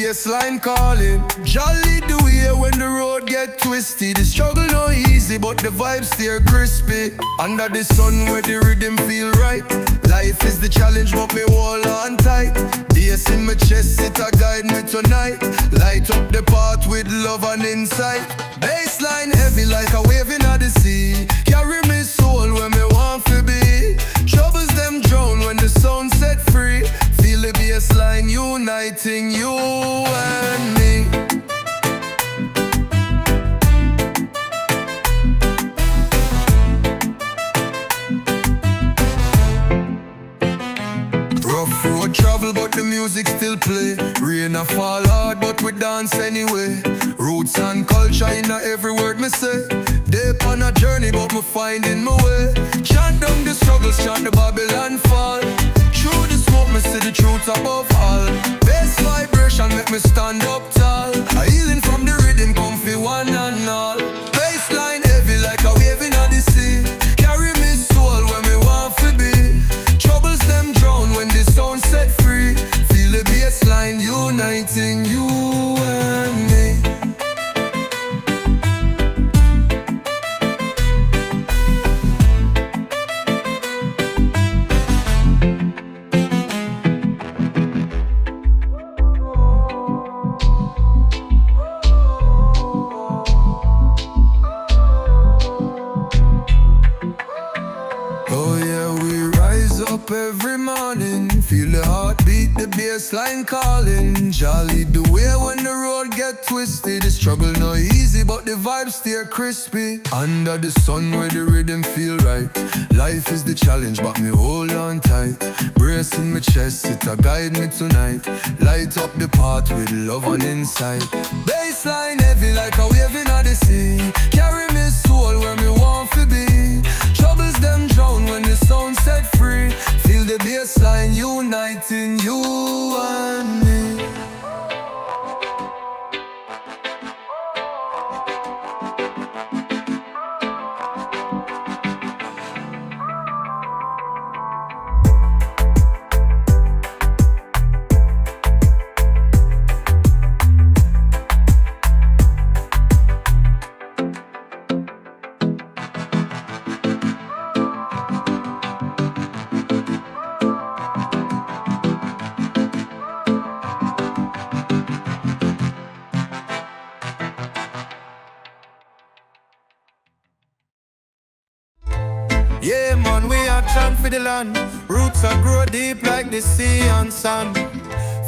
baseline calling. Jolly the way when the road get twisty. The struggle no easy, but the vibes stay crispy. Under the sun where the rhythm feel right. Life is the challenge, but me hold on tight. Bass in my chest, it a guide me tonight. Light up the path with love and insight. Baseline heavy like a wave in the sea. Carry me soul when me want to be. Troubles them drown when the sun set free. Feel the baseline uniting you and me. Rough road travel but the music still play. Rain a fall hard but we dance anyway. Roots and culture in every word me say. Deep on a journey but me finding my way. Chant down the struggles, chant the Babylon fall. Through the smoke me see the truth above all. Bass vibration make me stand up tall. A healing from the rhythm comfy one and all. Bassline heavy like a wave in the sea. Carry me soul when me want to be. Troubles them drown when the sound set free. Feel the bassline uniting you and me. Up every morning, feel the heartbeat, the bassline calling. Jolly the way when the road get twisted. The struggle no easy, but the vibes stay crispy. Under the sun where the rhythm feel right. Life is the challenge, but me hold on tight. Brace in my chest, it a guide me tonight. Light up the path with love and insight. Bassline heavy like a wave in the sea. Carry me soul where me want to be. Troubles them drown when the sound set free. Feel the bassline uniting you and me. Yeah man, we action for the land. Roots are grow deep like the sea and sand.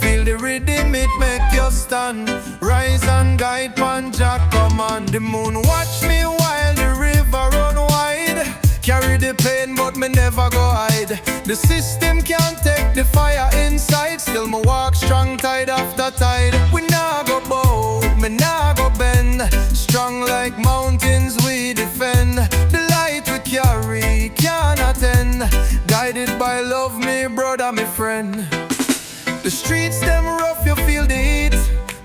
Feel the rhythm, it make you stand. Rise and guide, Panja command. The moon watch me while the river run wide. Carry the pain but me never go hide. The system can't take the fire inside. Still me walk strong tide after tide. We nah go bow, me nah go bend. Strong like mountains we defend. The light we carry cannot end. Guided by love, me brother, me friend. The streets them rough, you feel the heat.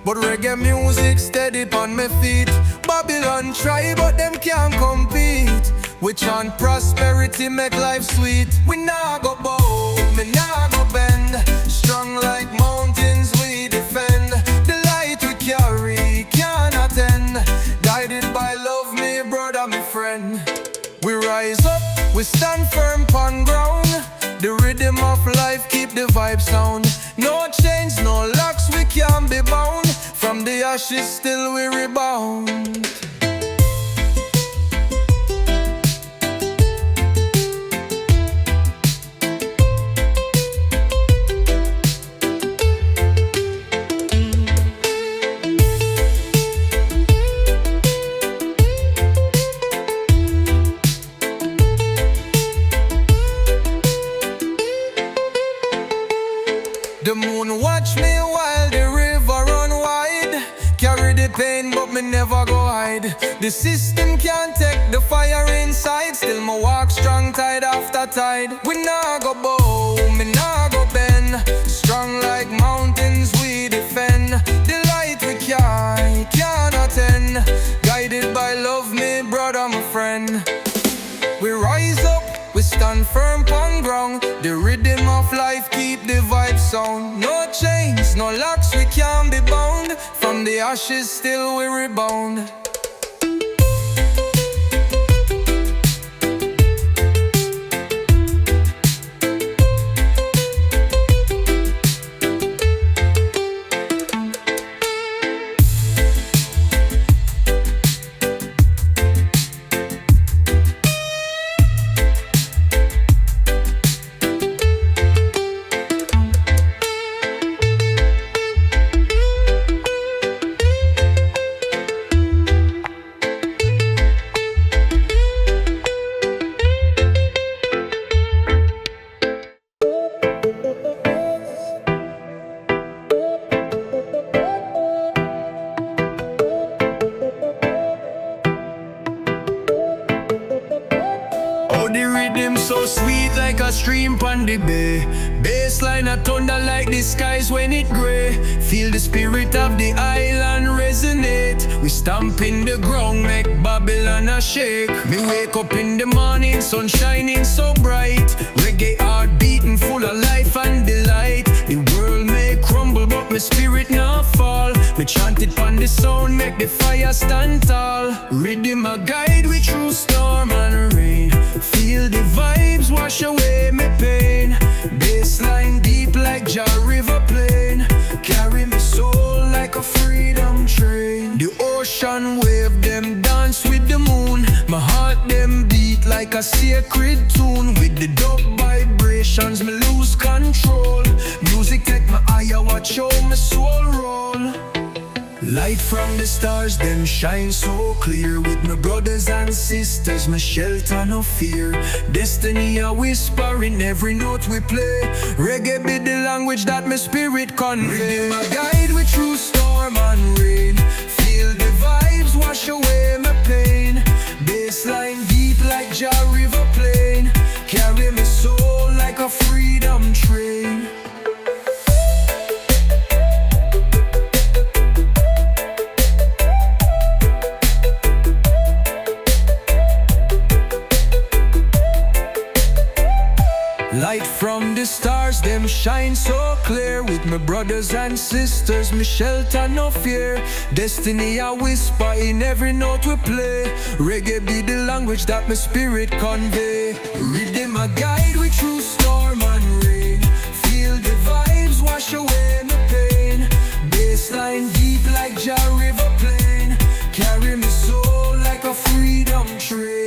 But reggae music steady on my feet. Babylon try but them can't compete. We chant prosperity make life sweet. We nah go bow, me nah go bend. Strong like mountains we defend. The light we carry cannot end. Guided by love, me brother, me friend. We rise up, we stand firm on ground. The rhythm of life keep the vibe sound. No chains, no locks, we can't be bound. From the ashes still we rebound. The moon watch me while the river run wide. Carry the pain but me never go hide. The system can't take the fire inside. Still me walk strong tide after tide. We nah go bow, me nah go bend. Strong like mountains we defend. The light we carry cannot end. Guided by love, me brother, my friend. We rise up, we stand firm on ground. The rhythm of life keep the vibe sound. No chains, no locks, we can't be bound. From the ashes still we rebound. The rhythm so sweet like a stream pon the bay. Bassline a thunder like the skies when it grey. Feel the spirit of the island resonate. We stamp in the ground, make Babylon a shake. Me wake up in the morning, sun shining so bright. Reggae heart beating full of life and delight. The world may crumble but my spirit not fall. Me chant it pon the sound, make the fire stand tall. Rhythm a guide we through storm and rain. Feel the vibes wash away my pain. Bassline deep like Jah River plain. Carry me soul like a freedom train. The ocean wave them dance with the moon. My heart them beat like a sacred tune. With the dub vibrations me lose control. Music take my eye, watch how my soul roll. Light from the stars, them shine so clear. With my brothers and sisters, my shelter no fear. Destiny a whisper in every note we play. Reggae be the language that my spirit convey. My guide we through storm and rain. Feel the vibes wash away my pain. Bassline deep like Jah River plain. Carry my soul like a freedom train. Light from the stars, them shine so clear. With my brothers and sisters, me shelter no fear. Destiny a whisper in every note we play. Reggae be the language that my spirit convey. Rhythm a guide we through storm and rain. Feel the vibes wash away my pain. Bassline deep like Jah River plain. Carry me soul like a freedom train.